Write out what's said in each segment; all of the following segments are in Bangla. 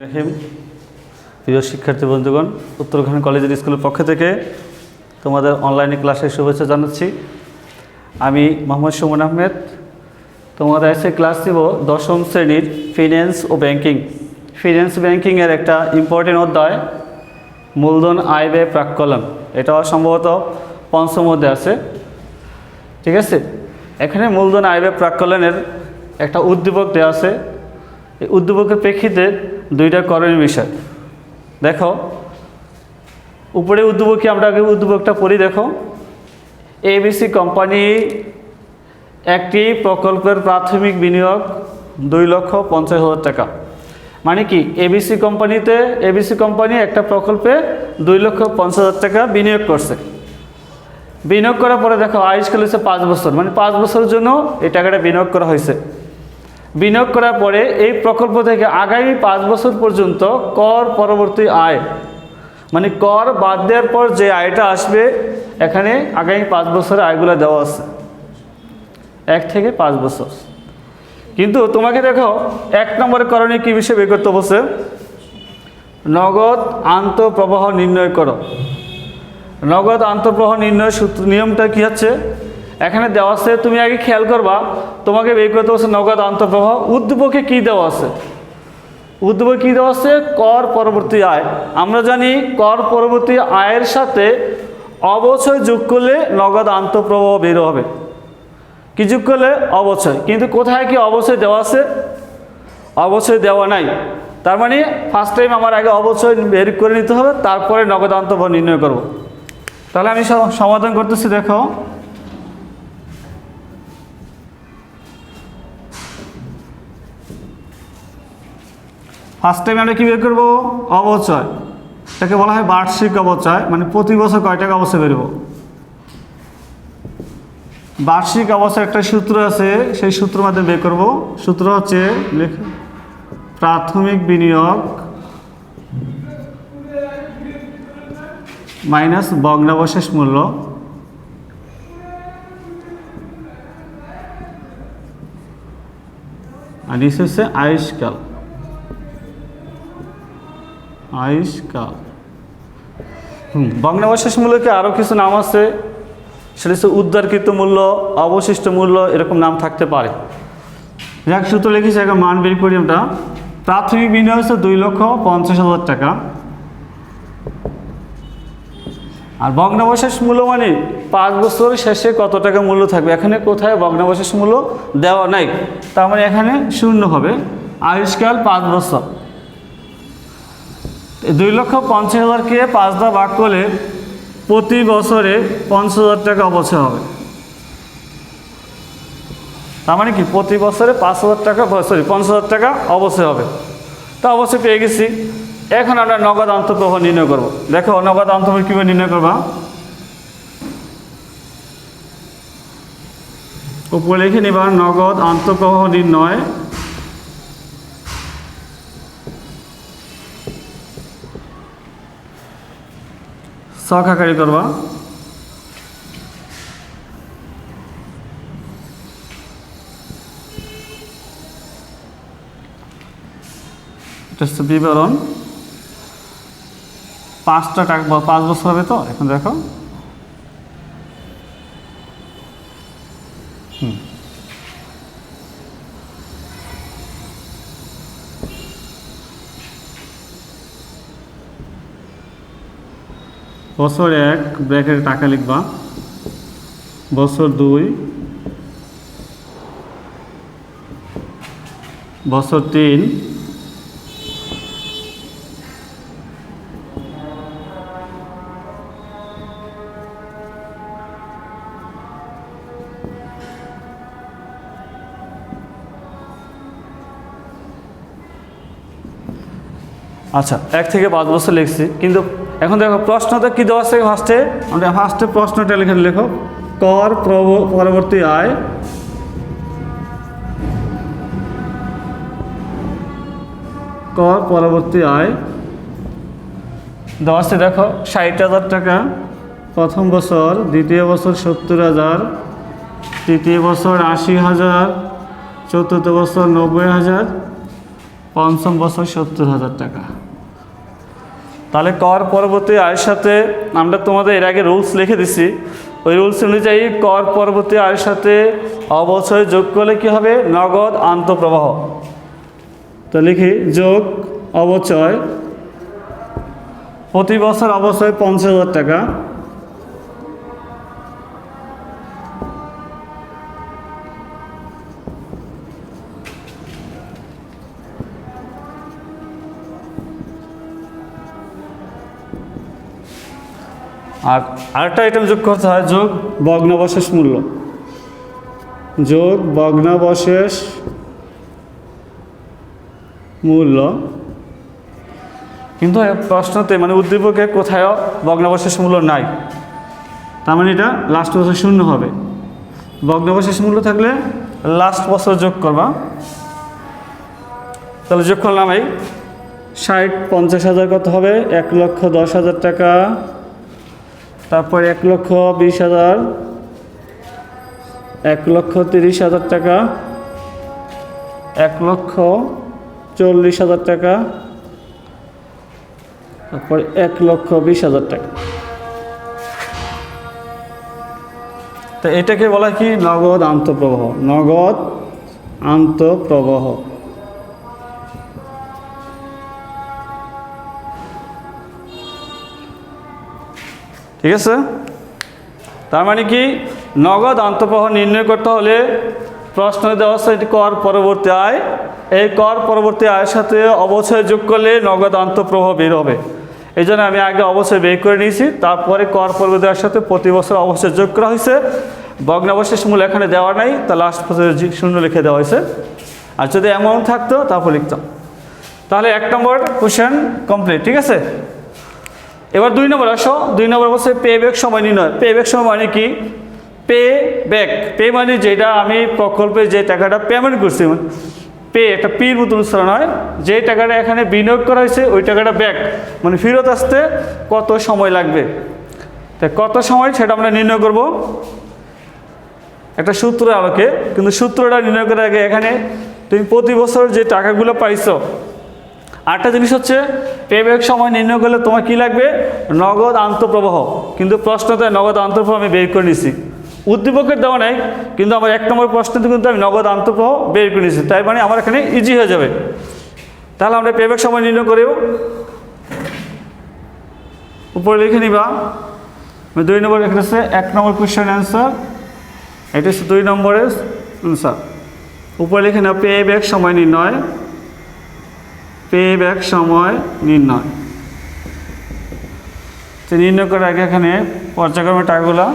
রহিম প্রিয় শিক্ষার্থী বন্ধুগণ, উত্তরখান কলেজের স্কুলের পক্ষ থেকে তোমাদের অনলাইনে ক্লাসের শুভেচ্ছা জানাচ্ছি। আমি মোহাম্মদ সুমন আহমেদ। তোমাদের আজকে ক্লাস দিব দশম শ্রেণীর ফিন্যান্স ও ব্যাংকিং। ফিন্যান্স ব্যাংকিংয়ের একটা ইম্পর্টেন্ট অধ্যায় মূলধন আয় ব্যয় প্রাক্কলন। এটাও সম্ভবত পঞ্চম অধ্যায় আছে, ঠিক আছে। এখানে মূলধন আয় ব্যয় প্রাক্কলনের একটা উদ্দীপক দেওয়া আছে। এই উদ্দীপকের প্রেক্ষিতে দুইটা করণীয় বিষয়। দেখো উপরে উদ্দীপকে আমরা আগে উদ্দীপকটা পড়ি। দেখো, এবিসি কোম্পানি একটি প্রকল্পের প্রাথমিক বিনিয়োগ 2,50,000 টাকা। মানে কি, এবিসি কোম্পানি একটা প্রকল্পে 2,50,000 টাকা বিনিয়োগ করছে। বিনিয়োগ করার পরে দেখো আয়ুষ্কাল হচ্ছে 5 বছর, মানে 5 বছরের জন্য এই টাকাটা বিনিয়োগ করা হয়েছে। বিনিয়োগ করার পরে এই প্রকল্প থেকে আগামী 5 বছর পর্যন্ত কর পরবর্তী আয়, মানে কর বাদ দেওয়ার পর যে আয়টা আসবে, এখানে আগামী 5 বছরের আয়গুলো দেওয়া আছে, 1 থেকে 5 বছর। কিন্তু তোমাকে দেখো 1 নম্বরের করণীয় কী বিষয় বের করতে বলছে, নগদ আন্তঃপ্রবাহ নির্ণয় করো। নগদ আন্তঃপ্রবাহ নির্ণয় সূত্র নিয়মটা কী হচ্ছে, এখানে দেওয়া আছে, তুমি আগে খেয়াল করবা, তোমাকে বের করতে বলছে নগদ আন্তঃপ্রবাহ। উদ্দীপকে কী দেওয়া আছে, উদ্দীপকে কী দেওয়া আছে, কর পরবর্তী আয়। আমরা জানি কর পরবর্তী আয়ের সাথে অবচয় যোগ করলে নগদ আন্তঃপ্রবাহ বের হবে। কি যোগ করলে? অবচয়। কিন্তু কোথায় কি অবচয় দেওয়া আছে? অবচয় দেওয়া নাই। তার মানে ফার্স্ট টাইম আমার আগে অবচয় বের করে নিতে হবে, তারপরে নগদ আন্তঃপ্রবাহ নির্ণয় করব। তাহলে আমি সমাধান করতেছি। দেখো, ফার্স্ট টাইম আমরা কী বের করবো? অবচয়। এটাকে বলা হয় বার্ষিক অবচয়, মানে প্রতি বছর কয় টাকা অবচয় বেরোব। বার্ষিক অবচয় একটা সূত্র আছে, সেই সূত্র মাধ্যমে বের করব। সূত্র হচ্ছে প্রাথমিক বিনিয়োগ মাইনাস ভগ্নাবশেষ মূল্য আর নিচে হচ্ছে আয়ুষ্কাল। ভগ্নাবশেষ মূল্যকে আরও কিছু নাম আছে, সেটা হচ্ছে উদ্ধারকৃত মূল্য, অবশিষ্ট মূল্য, এরকম নাম থাকতে পারে। যাক, সূত্র লিখেছি, এখন মান বের করি আমরা। প্রাথমিক বিনিয়োগ হচ্ছে 2,50,000 টাকা। আর ভগ্নাবশেষ মূল্য মানে 5 বছর শেষে কত টাকা মূল্য থাকবে। এখানে কোথায় ভগ্নাবশেষ মূল্য দেওয়া নাই, তার মানে এখানে 0 হবে। আয়ুষ্কাল 5 বছর। 2,50,000কে 5 দ্বারা ভাগ করলে প্রতি বছরে 50,000 টাকা অবচয় হবে। তার মানে কি, প্রতি বছরে 5,000 টাকা, 50,000 টাকা অবচয় হবে। তা অবশ্যই পেয়ে গেছি। এখন আমরা নগদ আন্তঃপ্রবাহ নির্ণয় করব। দেখো, নগদ আন্তঃপ্রবাহ কীভাবে নির্ণয় করবা, উপরে লিখে নিবা নগদ আন্তঃপ্রবাহ নির্ণয়। ছক আকারে করবা। এটা হচ্ছে বিবরণ। 5টা টাকা 5 বছর হবে। তো এখন দেখো, বছর 1 ব্র্যাকেটে টাকা লিখবা, বছর 2, বছর 3, আচ্ছা 1 থেকে 5 বছর লিখছি। কিন্তু এখন দেখো প্রশ্নটা কী দেওয়া আছে, ফার্স্টে প্রশ্নটা লিখে লেখো, কর পরবর্তী আয় দেওয়া আছে। দেখো 60,000 টাকা প্রথম বছর, দ্বিতীয় বছর 70,000, তৃতীয় বছর 80,000, চতুর্থ বছর 90,000, পঞ্চম বছর 70,000 টাকা। তাহলে কর পরবর্তী আয়ের সাথে আমরা তোমাদের এর আগে রুলস লিখে দিছি, ওই রুলস অনুযায়ী কর পরবর্তী আয়ের সাথে অবচয় যোগ করলে কী হবে? নগদ আন্তঃপ্রবাহ। তো লিখি যোগ অবচয়, প্রতি বছর অবচয় 50,000 টাকা, আর আরেকটা আইটেম যোগ করতে হয়, যোগ ভগ্নাবশেষ মূল্য, যোগ ভগ্নাবশেষ মূল্য। কিন্তু প্রশ্নতে মানে উদ্দীপকে কোথাও ভগ্নাবশেষ মূল্য নাই, তার মানে এটা লাস্ট বছর শূন্য হবে। ভগ্নাবশেষ মূল্য থাকলে লাস্ট বছর যোগ করবা। তাহলে যোগ করলাম এই 60 50,000 কত হবে? 1,10,000 টাকা, তারপর 1,20,000, 1,30,000 টাকা, 1,40,000 টাকা, তারপর 1,20,000 টাকা। তো এটাকে বলা কি? নগদ আন্তঃপ্রবাহ। নগদ আন্তঃপ্রবাহ। ঠিক আছে? তার মানে কি? নগদ আন্তঃপ্রবাহ নির্ণয় করতে হলে প্রশ্ন দেওয়া আছে এটি কর পরবর্তী আয়, এই কর পরবর্তী আয়ের সাথে অবচয় যোগ করলে নগদ আন্তঃপ্রবাহ বের হবে। এই জন্য আমি আগে অবচয় বের করে নিয়েছি, তারপরে কর পরবর্তী আয়ের সাথে প্রতি বছর অবচয় যোগ করা হয়েছে। ভগ্নাবশেষ মূল্য এখানে দেওয়া নাই, তা লাস্ট বছর শূন্য লিখে দেওয়া হয়েছে। আর যদি অ্যামাউন্ট থাকতো তারপর লিখতাম। তাহলে 1 নম্বর কোশ্চেন কমপ্লিট। ঠিক আছে, এবার 2 নম্বর আসো। 2 নম্বর বলছে পে ব্যাক সময় নির্ণয়। পে ব্যাক সময় মানে কি? পে ব্যাক, পে মানে যেটা আমি প্রকল্পে যে টাকাটা পেমেন্ট করছি, পে একটা পির মতন উচ্চারণ হয়, যে টাকাটা এখানে বিনিয়োগ করা হয়েছে ওই টাকাটা ব্যাক মানে ফেরত আসতে কত সময় লাগবে। তাই কত সময় সেটা আমরা নির্ণয় করব একটা সূত্র আলোকে। কিন্তু সূত্রটা নির্ণয় করার আগে এখানে তুমি প্রতি বছর যে টাকাগুলো পাইছো, আরেকটা জিনিস হচ্ছে পে ব্যাক সময় নির্ণয় করলে তোমার কী লাগবে? নগদ আন্তঃপ্রবাহ। কিন্তু প্রশ্নতে নগদ আন্তঃপ্রবাহ আমি বের করে নিছি, উদ্দীপকের দেওয়া নাই, কিন্তু আমার 1 নম্বর প্রশ্নতে কিন্তু আমি নগদ আন্তঃপ্রবাহ বের করে নিয়েছি। তাই মানে আমার এখানে ইজি হয়ে যাবে। তাহলে আমরা পে ব্যাক সময় নির্ণয় করেও উপরে লিখে নিবা। 2 নম্বর এখানে আছে 1 নম্বর কোয়েশ্চেন অ্যান্সার, এটা হচ্ছে 2 নম্বরের অ্যান্সার। উপরে লিখে নেওয়া পে ব্যাক সময় নির্ণয়, পে ব্যাক সময় নির্ণয়। তো নির্ণয় করার আগে এখানে পর্যায়ক্রমে টাকাগুলো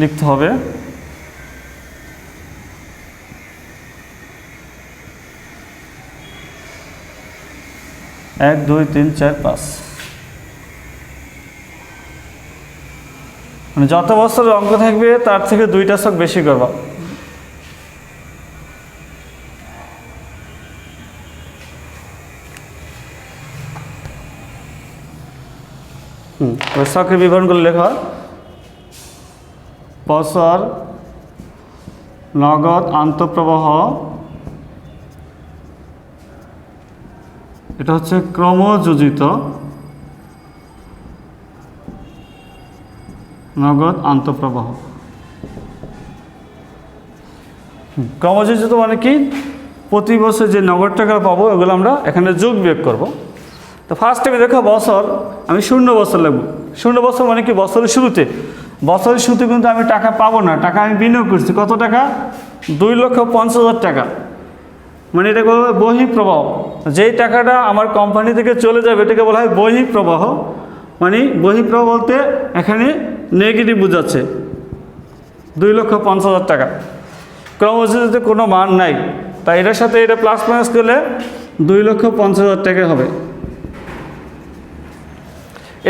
লিখতে হবে। এক, 2, 3, 4, 5 মানে যত বছরের অঙ্ক থাকবে তার থেকে 2টা ছক বেশি করবা। ছকের বিবরণগুলো লেখা। বছর নগদ আন্তঃপ্রবাহ, এটা হচ্ছে ক্রমযোজিত নগদ আন্তঃপ্রবাহ। ক্রমযোজিত মানে কি? প্রতি বছর যে নগদ টাকা পাবো ওগুলো আমরা এখানে যোগ বিয়োগ করব। তো ফার্স্ট আমি দেখো বছর, আমি 0 বছর লাগবো। 0 বছর মানে কি? বছরের শুরুতে। বছরের শুরুতে কিন্তু আমি টাকা পাবো না, টাকা আমি বিনিয়োগ করছি। কত টাকা? 2,50,000 টাকা। মানে এটা বলা হয় বহিঃপ্রবাহ। যেই টাকাটা আমার কোম্পানি থেকে চলে যাবে এটাকে বলা হয় বহিঃপ্রবাহ। মানে বহিঃপ্রবাহ বলতে এখানে নেগেটিভ বোঝাচ্ছে। 2,50,000 টাকা ক্রমযোজিতে কোনো মান নাই, তাই এটার সাথে এটা প্লাস মাইনাস করলে 2,50,000 টাকা হবে।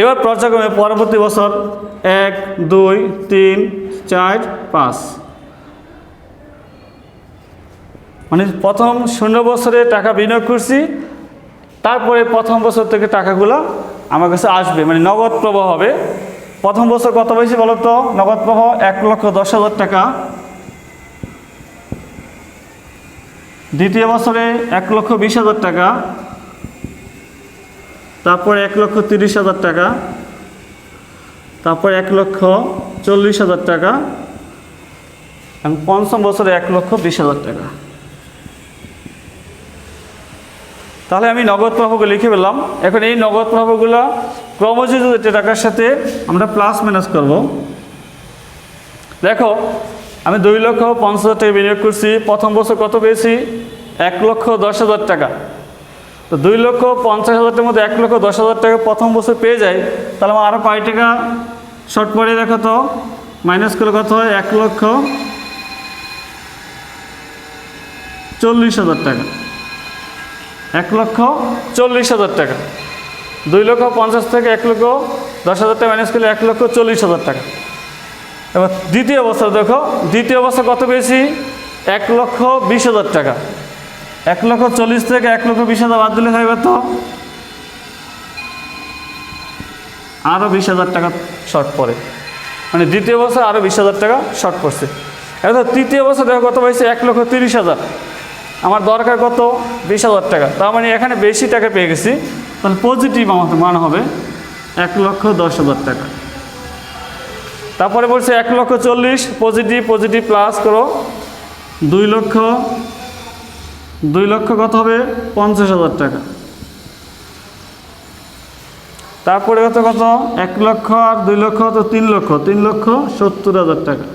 এবার পর্যায়ক্রমে পরবর্তী বছর 1, 2, 3, 4, 5 মানে প্রথম 0 বছরে টাকা বিনিয়োগ করছি, তারপরে প্রথম বছর থেকে টাকাগুলো আমার কাছে আসবে, মানে নগদ প্রবাহ হবে। প্রথম বছর কত বেশি বলো তো? নগদ প্রবাহ 1,10,000 টাকা। দ্বিতীয় বছরে 1,20,000 টাকা, তারপরে 1,30,000 টাকা, তারপরে 1,40,000 টাকা এবং পঞ্চম বছরে 1,20,000 টাকা। তাহলে আমি নগদ প্রাপ্যগুলো লিখে ফেললাম। এখন এই নগদ প্রাপ্যগুলো ক্রমযোজিত টাকার সাথে আমরা প্লাস মাইনাস করব। দেখো আমি 2,50,000 টাকা বিনিয়োগ করছি, প্রথম বছর কত পেয়েছি? 1,10,000 টাকা। তো 2,50,000 টাকার মধ্যে 1,10,000 টাকা প্রথম বছর পেয়ে যায়, তাহলে আমার আরও কয় টাকা শর্ট পড়ে দেখো তো, মাইনাস করে কত হয়? 1,40,000 টাকা। 1,40,000 টাকা। 2,50,000 থেকে 1,10,000 টাকা মাইনাস করলে 1,40,000 টাকা। এবার দ্বিতীয় বছর দেখো, দ্বিতীয় বছর কত পেয়েছি? 1,20,000 টাকা। 1,40,000 থেকে 1,20,000 বাদ দিলে হয় কত? আরও 20,000 টাকা শর্ট পড়ে, মানে দ্বিতীয় বছর আরও 20,000 টাকা শর্ট পড়ছে। এবার তৃতীয় বছর দেখো কত পাইছে? 1,30,000। আমার দরকার কত? 20,000 টাকা। তার মানে এখানে বেশি টাকা পেয়ে গেছি, তাহলে পজিটিভ আমার মান হবে 1,10,000 টাকা। তারপরে বলছে 1,40,000 পজিটিভ, পজিটিভ প্লাস করো 2 লক্ষ কত হবে? 50,000 টাকা। তারপরে কত 1 লক্ষ আর 2 লক্ষ তো 3,70,000 টাকা।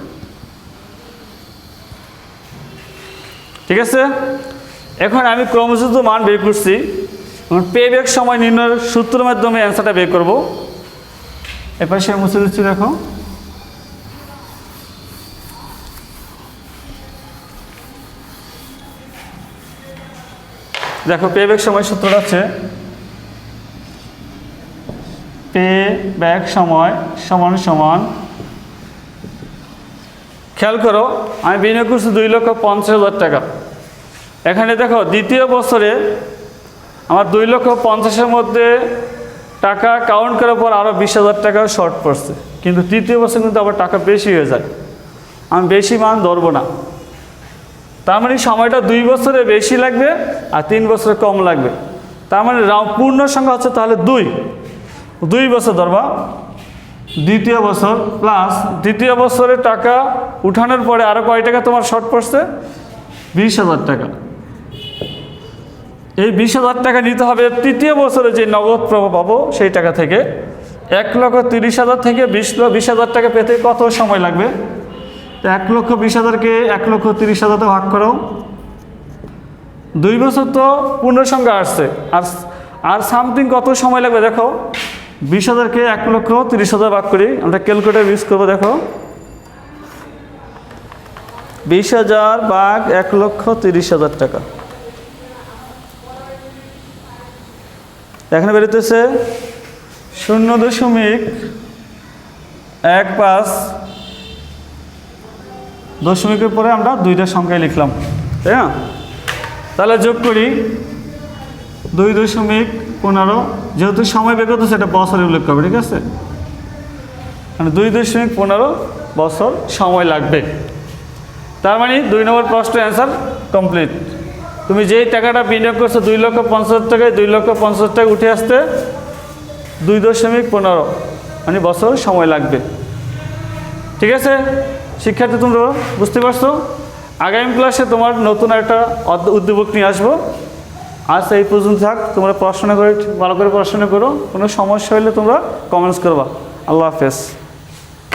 ঠিক আছে, এখন আমি ক্রমযোজিত মান বের করছি। পে ব্যাক সময় নির্ণয়ের সূত্রের মাধ্যমে অ্যান্সারটা বের করব। এরপর সে মুছে দিচ্ছি। দেখো দেখো পে ব্যাক সময় সূত্রটা আছে, পে ব্যাক সময় সমান সমান, খেয়াল করো আমি বিনিয়োগ করছি 2,50,000 টাকা। এখানে দেখো দ্বিতীয় বছরে আমার 2,50,000-এর মধ্যে টাকা কাউন্ট করার পর আরও 20,000 টাকা শর্ট পড়ছে, কিন্তু তৃতীয় বছর কিন্তু আবার টাকা বেশি হয়ে যায়। আমি বেশি মান ধরবো না, তার মানে সময়টা 2 বছরে বেশি লাগবে আর 3 বছরে কম লাগবে। তার মানে পূর্ণ সংখ্যা হচ্ছে তাহলে 2 বছর ধরবা। দ্বিতীয় বছর প্লাস দ্বিতীয় বছরে টাকা উঠানোর পরে আরও কয় টাকা তোমার শর্ট পড়ছে? 20,000 টাকা। এই 20,000 টাকা নিতে হবে তৃতীয় বছরে যে নগদ প্রবাহ পাবো সেই টাকা থেকে। 1,30,000 থেকে 20,000 টাকা পেতে কত সময় লাগবে? 1,20,000-কে 1,30,000 ভাগ করো, 2 বছর তো পূর্ণ সংখ্যা আসছে, আর সামথিং কত সময় লাগবে দেখো। 20,000-কে 1,30,000 ভাগ করি, আমরা ক্যালকুলেটর ইউজ করবো। দেখো 20,000 ভাগ 1,30,000 টাকা, এখানে বেরোতেছে 0.15। দশমিকের পরে আমরা 2টা সংখ্যায় লিখলাম, তাই না? তাহলে যোগ করি 2.15, যেহেতু সময় বের করতে সেটা বছরে উল্লেখ করবে, ঠিক আছে? মানে 2.15 বছর সময় লাগবে। তার মানে 2 নম্বর প্রশ্নের অ্যান্সার কমপ্লিট। তুমি যেই টাকাটা বিনিয়োগ করছো 2,50,000 টাকায় 2,50,000 টাকা উঠে আসতে 2.15 মানে বছর সময় লাগবে। ঠিক আছে শিক্ষার্থী, তোমরা বুঝতে পারছো? আগামী ক্লাসে তোমার নতুন একটা উদ্যোগ নিয়ে আসবো। আজ এই পর্যন্ত থাক, তোমরা পড়াশোনা করে ভালো করে পড়াশোনা করো। কোনো সমস্যা হলে তোমরা কমেন্টস করবা। আল্লাহ হাফেজ।